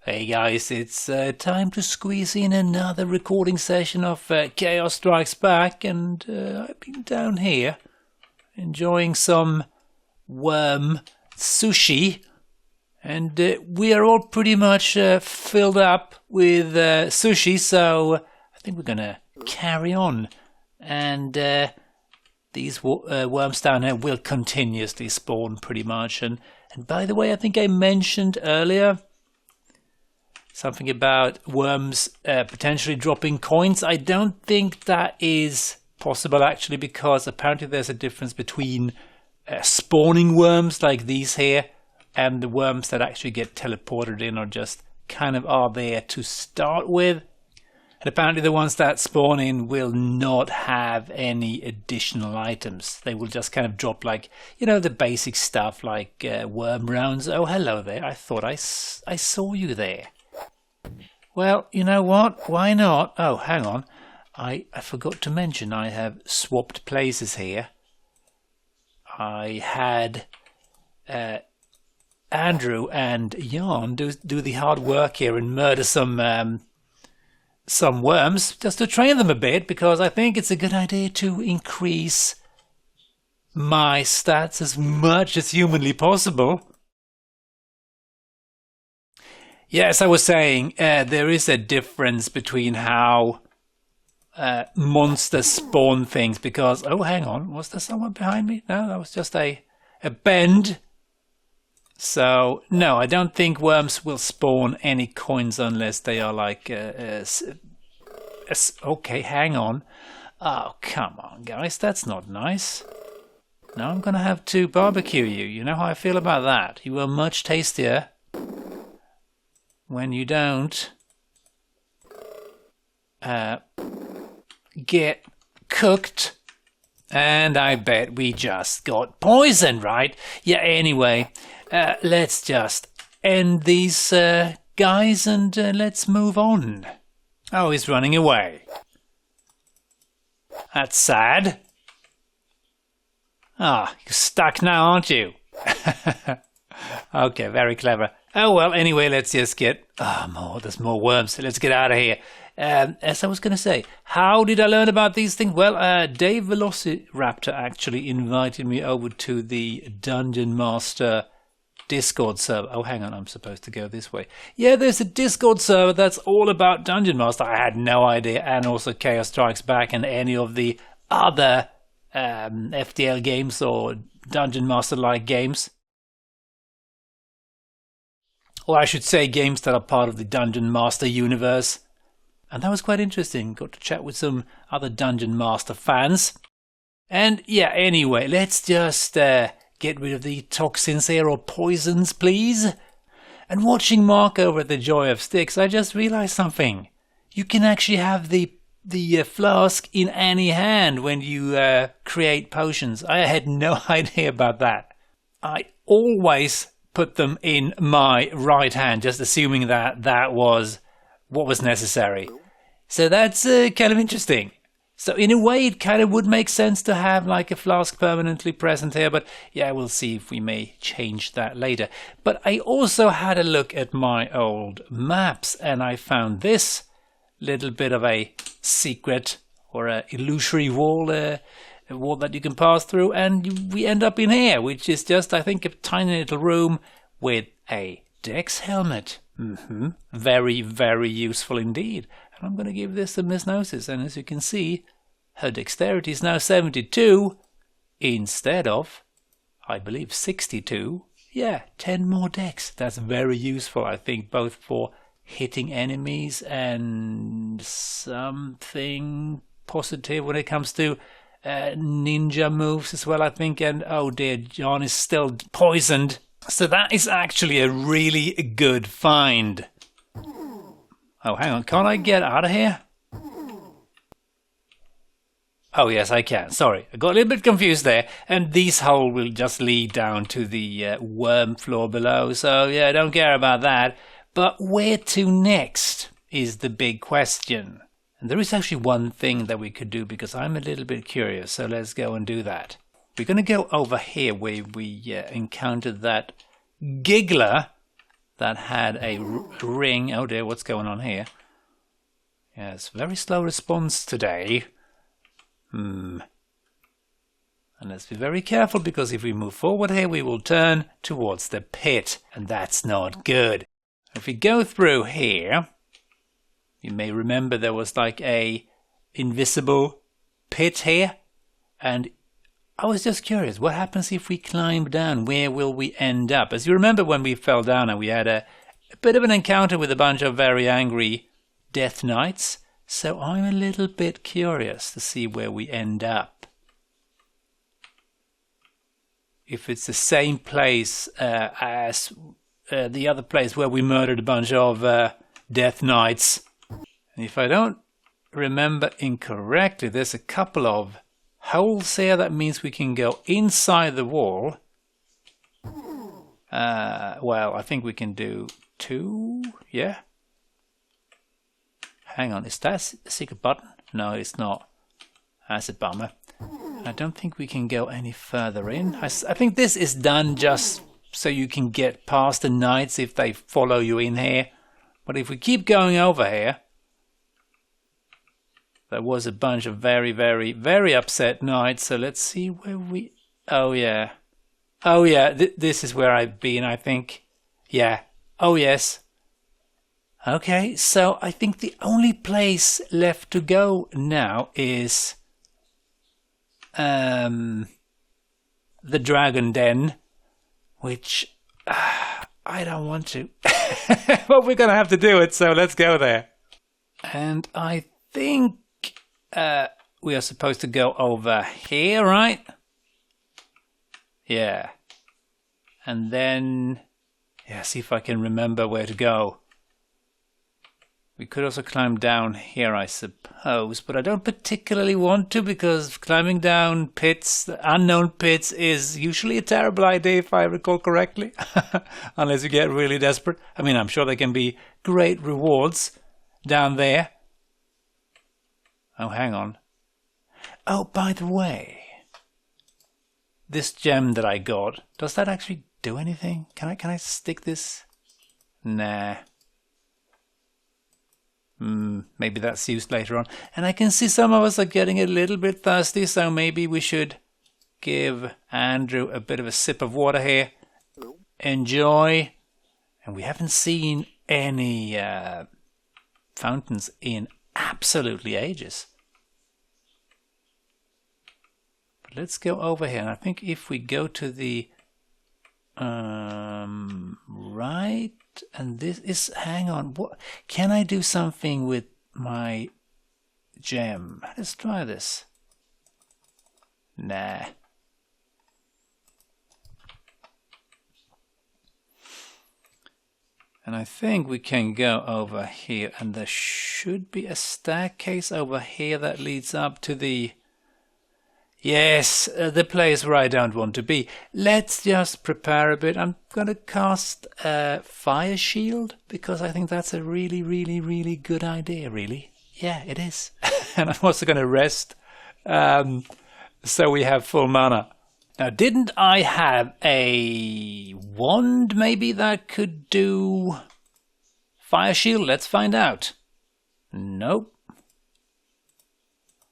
Hey guys, it's time to squeeze in another recording session of Chaos Strikes Back, and I've been down here enjoying some worm sushi, and we are all pretty much filled up with sushi, so I think we're gonna carry on, and these worms down here will continuously spawn pretty much. And by the way, I think I mentioned earlier something about worms potentially dropping coins. I don't think that is possible actually, because apparently there's a difference between spawning worms like these here and the worms that actually get teleported in or just kind of are there to start with. And apparently the ones that spawn in will not have any additional items. They will just kind of drop, like, you know, the basic stuff like worm rounds. Oh, hello there. I thought I saw you there. Well, you know what? Why not? Oh, hang on. I forgot to mention I have swapped places here. I had Andrew and Jan do the hard work here and murder some worms just to train them a bit, because I think it's a good idea to increase my stats as much as humanly possible. Yes, I was saying there is a difference between how monsters spawn things, because... Oh, hang on. Was there someone behind me? No, that was just a bend. So, no, I don't think worms will spawn any coins unless they are like... okay, hang on. Oh, come on, guys. That's not nice. Now I'm going to have to barbecue you. You know how I feel about that. You are much tastier when you don't get cooked. And I bet we just got poisoned, right? Yeah, anyway, let's just end these guys and let's move on. Oh, he's running away. That's sad. Ah, you're stuck now, aren't you? Okay, very clever. Oh, well, anyway, let's just get... there's more worms. Let's get out of here. As I was going to say, how did I learn about these things? Well, Dave Velociraptor actually invited me over to the Dungeon Master Discord server. Oh, hang on, I'm supposed to go this way. Yeah, there's a Discord server that's all about Dungeon Master. I had no idea. And also Chaos Strikes Back and any of the other FTL games or Dungeon Master-like games. Or I should say games that are part of the Dungeon Master universe. And that was quite interesting. Got to chat with some other Dungeon Master fans. And yeah, anyway, let's just get rid of the toxins here, or poisons, please. And watching Mark over at the Joy of Sticks, I just realized something. You can actually have the flask in any hand when you create potions. I had no idea about that. I always put them in my right hand, just assuming that that was what was necessary. So that's kind of interesting. So in a way, it kind of would make sense to have like a flask permanently present here, but yeah, we'll see if we may change that later. But I also had a look at my old maps, and I found this little bit of a secret or a illusory wall, a wall that you can pass through, and we end up in here, which is just, I think, a tiny little room with a Dex helmet. Very, very useful indeed. And I'm going to give this a misnosis, and as you can see, her dexterity is now 72 instead of, I believe, 62. Yeah, 10 more dex. That's very useful, I think, both for hitting enemies and something positive when it comes to ninja moves as well, I think. And oh dear, John is still poisoned. So that is actually a really good find. Oh, hang on. Can't I get out of here? Oh, yes, I can. Sorry. I got a little bit confused there. And these holes will just lead down to the worm floor below. So, yeah, don't care about that. But where to next is the big question. And there is actually one thing that we could do, because I'm a little bit curious. So let's go and do that. We're going to go over here where we encountered that giggler that had a ring. Oh dear, what's going on here? Yes, very slow response today. And let's be very careful, because if we move forward here, we will turn towards the pit, and that's not good. If we go through here, you may remember there was like a invisible pit here, and I was just curious, what happens if we climb down? Where will we end up? As you remember, when we fell down and we had a bit of an encounter with a bunch of very angry Death Knights, so I'm a little bit curious to see where we end up. If it's the same place as the other place where we murdered a bunch of Death Knights. And if I don't remember incorrectly, there's a couple of holes here. That means we can go inside the wall. Well, I think we can do 2, yeah. Hang on, is that a secret button? No, it's not. That's a bummer. I don't think we can go any further in. I think this is done just so you can get past the knights if they follow you in here. But if we keep going over here, there was a bunch of very, very, very upset knights. So let's see where we... Oh, yeah. Oh, yeah. This is where I've been, I think. Yeah. Oh, yes. Okay, so I think the only place left to go now is the Dragon Den, which I don't want to. But we're going to have to do it, so let's go there. And I think we are supposed to go over here, right? Yeah. And then, yeah, see if I can remember where to go. We could also climb down here, I suppose, but I don't particularly want to, because climbing down pits, unknown pits, is usually a terrible idea, if I recall correctly. Unless you get really desperate. I mean, I'm sure there can be great rewards down there. Oh, hang on. Oh, by the way, this gem that I got, does that actually do anything? Can I stick this? Nah. Maybe that's used later on. And I can see some of us are getting a little bit thirsty, so maybe we should give Andrew a bit of a sip of water here. Enjoy. And we haven't seen any fountains in absolutely ages. But let's go over here. And I think if we go to the right, and this is, hang on, what can I do something with my gem? Let's try this. Nah. And I think we can go over here, and there should be a staircase over here that leads up to the... Yes, the place where I don't want to be. Let's just prepare a bit. I'm going to cast a fire shield, because I think that's a really, really, really good idea, really. Yeah, it is. And I'm also going to rest, so we have full mana. Now, didn't I have a wand, maybe, that could do fire shield? Let's find out. Nope.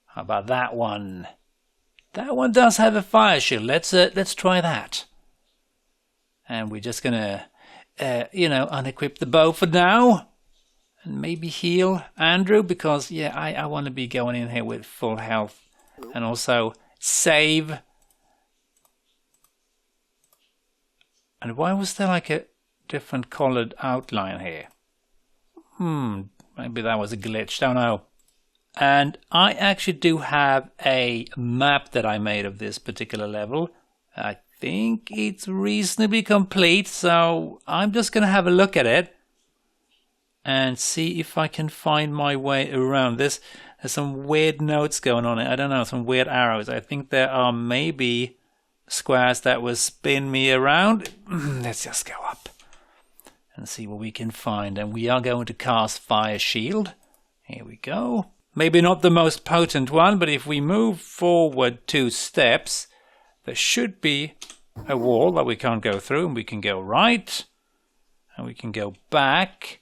How about that one? That one does have a fire shield. Let's try that. And we're just gonna, unequip the bow for now, and maybe heal Andrew, because yeah, I want to be going in here with full health, and also save. And why was there like a different colored outline here? Maybe that was a glitch. Don't know. And I actually do have a map that I made of this particular level. I think it's reasonably complete, so I'm just going to have a look at it and see if I can find my way around this. There's some weird notes going on. I don't know, some weird arrows. I think there are maybe squares that will spin me around. Let's just go up and see what we can find. And we are going to cast Fire Shield. Here we go. Maybe not the most potent one, but if we move forward 2 steps, there should be a wall that we can't go through, and we can go right. And we can go back.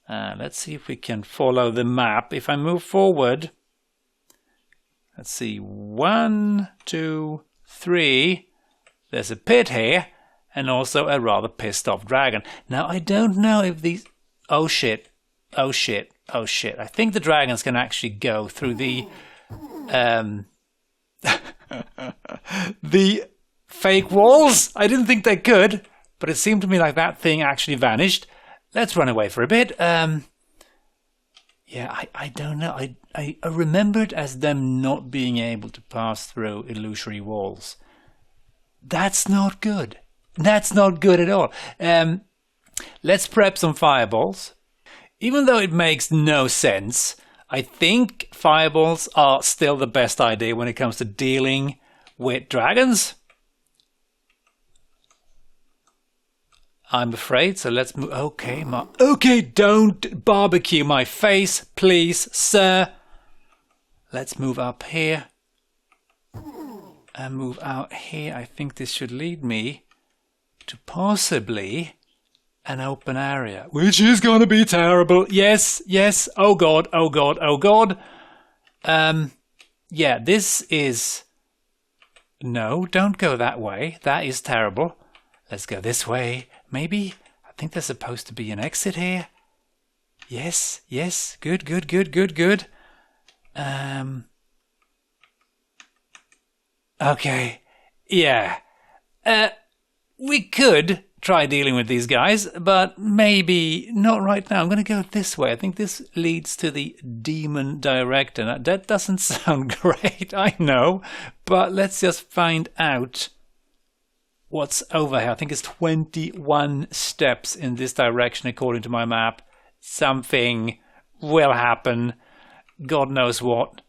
Let's see if we can follow the map. If I move forward, let's see, 1, 2, 3. There's a pit here, and also a rather pissed off dragon. Now, I don't know if these... Oh shit, oh shit, oh shit. I think the dragons can actually go through the... the fake walls. I didn't think they could, but it seemed to me like that thing actually vanished. Let's run away for a bit. Yeah, I don't know. I remembered as them not being able to pass through illusory walls. That's not good. That's not good at all. Let's prep some fireballs. Even though it makes no sense, I think fireballs are still the best idea when it comes to dealing with dragons. I'm afraid, so let's move. Okay, okay, don't barbecue my face, please, sir. Let's move up here. And move out here. I think this should lead me to possibly an open area. Which is gonna be terrible. Yes, yes. Oh god, oh god, oh god. Yeah, this is... No, don't go that way. That is terrible. Let's go this way. Maybe? I think there's supposed to be an exit here. Yes, yes. Good, good, good, good, good. Okay. Yeah. We could try dealing with these guys, but maybe not right now. I'm going to go this way. I think this leads to the demon director. Now, that doesn't sound great, I know, but let's just find out what's over here. I think it's 21 steps in this direction according to my map. Something will happen. God knows what.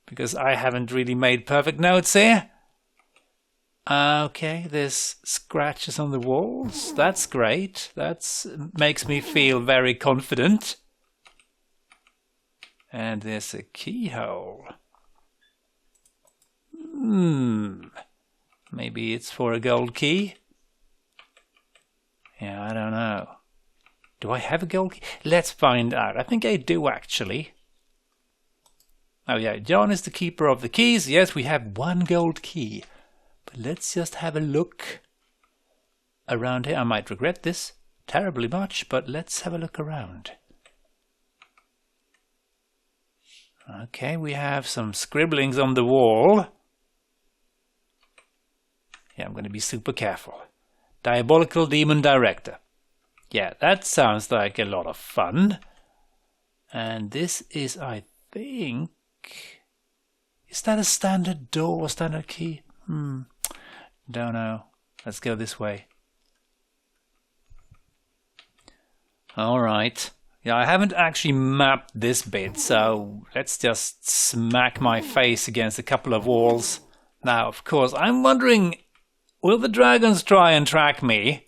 Because I haven't really made perfect notes here. Okay, there's scratches on the walls. That's great. That makes me feel very confident. And there's a keyhole. Maybe it's for a gold key? Yeah, I don't know. Do I have a gold key? Let's find out. I think I do, actually. Oh yeah, John is the keeper of the keys. Yes, we have one gold key. But let's just have a look around here. I might regret this terribly much, but let's have a look around. Okay, we have some scribblings on the wall. Yeah, I'm going to be super careful. Diabolical Demon Director. Yeah, that sounds like a lot of fun. And this is, I think... Is that a standard door or standard key? Don't know. Let's go this way. Alright. Yeah, I haven't actually mapped this bit, so let's just smack my face against a couple of walls. Now, of course, I'm wondering... Will the dragons try and track me?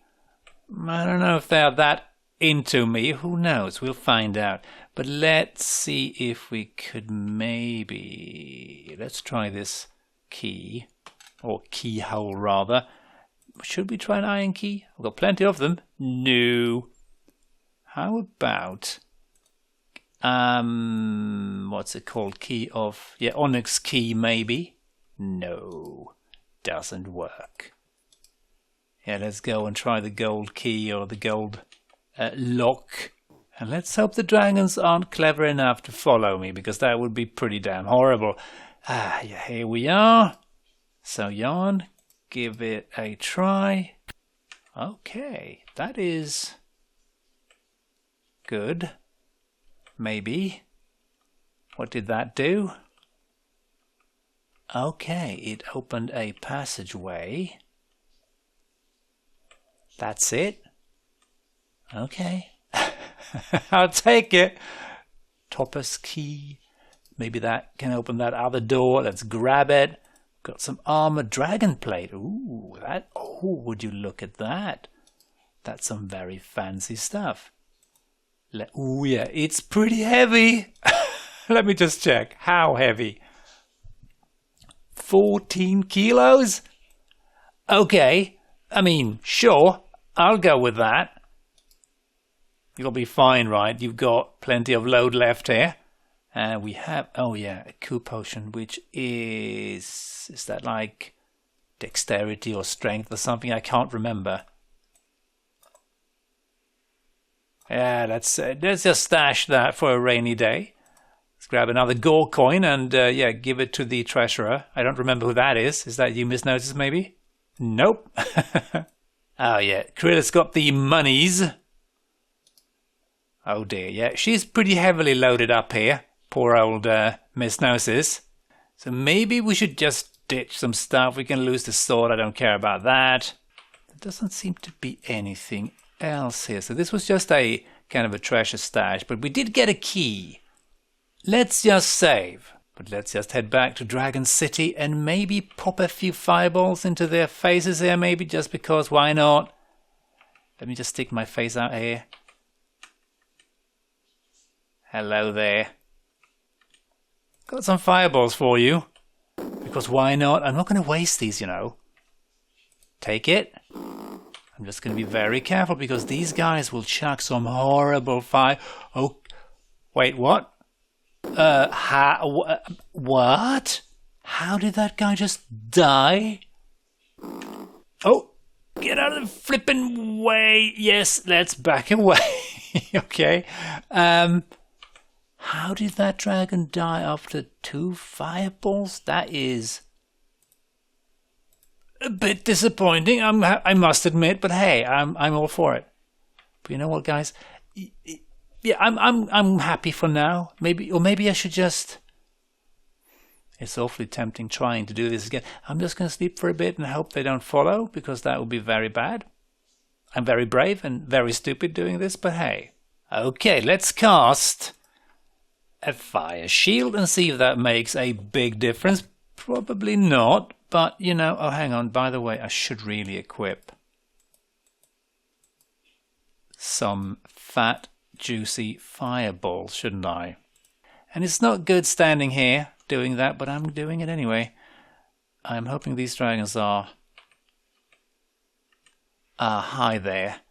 I don't know if they're that into me. Who knows? We'll find out. But let's see if we could maybe... Let's try this key. Or keyhole, rather. Should we try an iron key? I've got plenty of them. No. How about... what's it called? Key of... Yeah, onyx key, maybe? No. Doesn't work. Yeah, let's go and try the gold key or the gold lock. And let's hope the dragons aren't clever enough to follow me, because that would be pretty damn horrible. Yeah, here we are. So, Jan, give it a try. Okay, that is good. Maybe. What did that do? Okay, it opened a passageway. That's it? Okay. I'll take it. Topaz key. Maybe that can open that other door. Let's grab it. Got some armored dragon plate. Ooh, that. Oh, would you look at that? That's some very fancy stuff. Ooh, yeah, it's pretty heavy. Let me just check. How heavy? 14 kilos? Okay. I mean, sure, I'll go with that. You'll be fine, right? You've got plenty of load left here. And we have, oh yeah, a coup potion, which is that like dexterity or strength or something? I can't remember. Yeah, let's just stash that for a rainy day. Let's grab another gold coin and yeah, give it to the treasurer. I don't remember who that is. Is that you, Miss Notice, maybe? Nope. Oh yeah, Krilla's got the monies. Oh dear, yeah, she's pretty heavily loaded up here. Poor old Miss Notice. So maybe we should just ditch some stuff. We can lose the sword, I don't care about that. There doesn't seem to be anything else here. So this was just a kind of a treasure stash, but we did get a key. Let's just save. But let's just head back to Dragon City and maybe pop a few fireballs into their faces here, maybe, just because, why not? Let me just stick my face out here. Hello there. Got some fireballs for you. Because why not? I'm not going to waste these, you know. Take it. I'm just going to be very careful because these guys will chuck some horrible fire. Oh, wait, what? What? How did that guy just die? Oh, get out of the flippin' way. Yes, let's back away. Okay. How did that dragon die after 2 fireballs? That is a bit disappointing, I must admit, but hey, I'm all for it. But you know what, guys? Yeah, I'm happy for now. Maybe I should just. It's awfully tempting trying to do this again. I'm just going to sleep for a bit and hope they don't follow, because that would be very bad. I'm very brave and very stupid doing this, but hey. Okay, let's cast a fire shield and see if that makes a big difference. Probably not, but you know. Oh, hang on. By the way, I should really equip some fat, juicy fireballs, shouldn't I? And it's not good standing here doing that, but I'm doing it anyway. I'm hoping these dragons are hi there.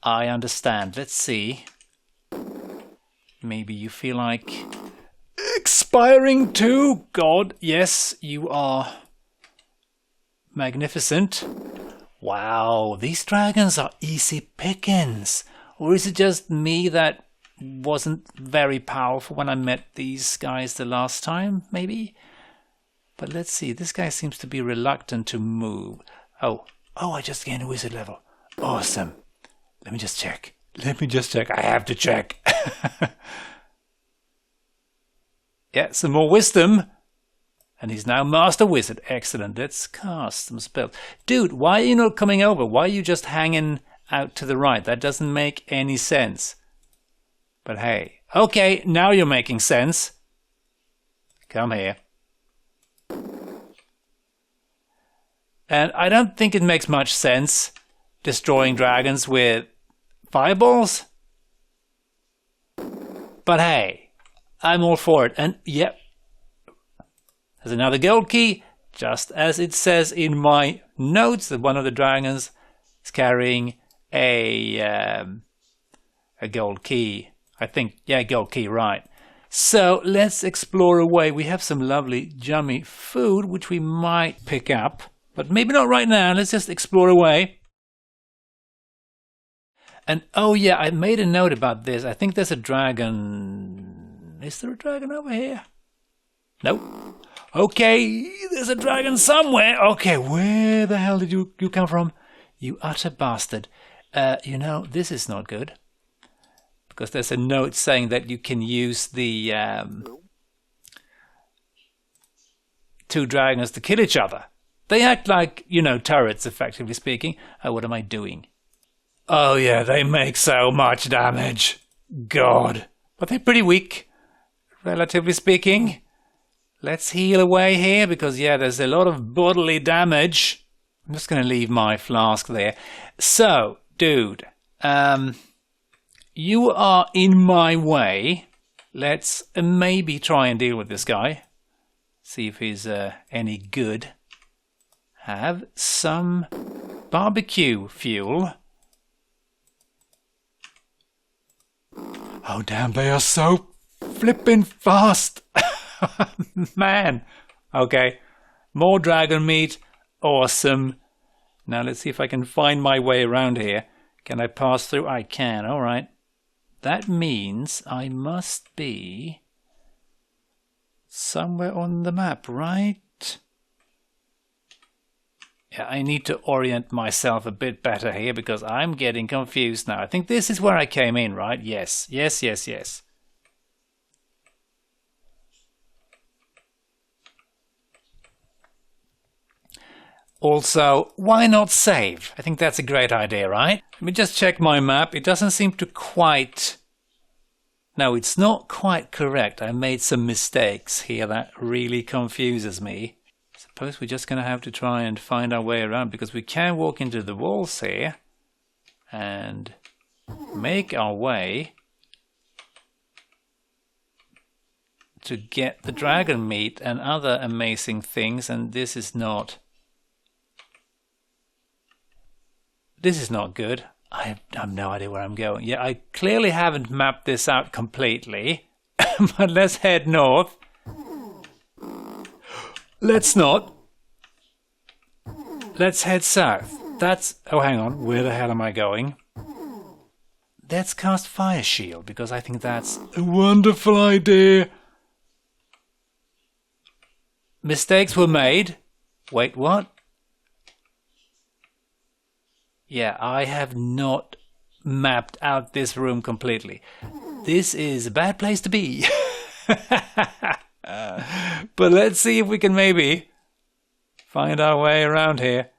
I understand. Let's see. Maybe you feel like expiring too? God, yes, you are magnificent. Wow, these dragons are easy pickings. Or is it just me that wasn't very powerful when I met these guys the last time, maybe? But let's see, this guy seems to be reluctant to move. Oh, I just gained a wizard level. Awesome. Let me just check. I have to check. Yeah, some more wisdom. And he's now Master Wizard. Excellent. Let's cast some spells. Dude, why are you not coming over? Why are you just hanging out to the right? That doesn't make any sense. But hey. Okay, now you're making sense. Come here. And I don't think it makes much sense destroying dragons with fireballs. But hey, I'm all for it. And yep, there's another gold key, just as it says in my notes that one of the dragons is carrying a gold key. I think, yeah, gold key, right. So let's explore away. We have some lovely yummy food which we might pick up, but maybe not right now. Let's just explore away. And oh yeah, I made a note about this. I think there's a dragon. Is there a dragon over here? Nope. Okay, there's a dragon somewhere. Okay, where the hell did you come from? You utter bastard. You know, this is not good. Because there's a note saying that you can use the 2 dragons to kill each other. They act like, you know, turrets, effectively speaking. Oh, what am I doing? Oh yeah, they make so much damage. God. But they're pretty weak, relatively speaking. Let's heal away here, because yeah, there's a lot of bodily damage. I'm just going to leave my flask there. So, dude, you are in my way. Let's maybe try and deal with this guy. See if he's any good. Have some barbecue fuel. Oh damn, they are so flipping fast. Man. Okay. More dragon meat. Awesome. Now let's see if I can find my way around here. Can I pass through? I can. All right. That means I must be somewhere on the map, right? Yeah, I need to orient myself a bit better here because I'm getting confused now. I think this is where I came in, right? Yes. Yes, yes, yes. Also, why not save? I think that's a great idea, right? Let me just check my map. It doesn't seem to quite... No, it's not quite correct. I made some mistakes here that really confuses me. I suppose we're just going to have to try and find our way around because we can walk into the walls here and make our way to get the dragon meat and other amazing things, and this is not good. I have no idea where I'm going. Yeah, I clearly haven't mapped this out completely. But let's head north. Let's not. Let's head south. Oh, hang on. Where the hell am I going? Let's cast Fire Shield, because I think that's a wonderful idea. Mistakes were made. Wait, what? Yeah, I have not mapped out this room completely. This is a bad place to be. But let's see if we can maybe find our way around here.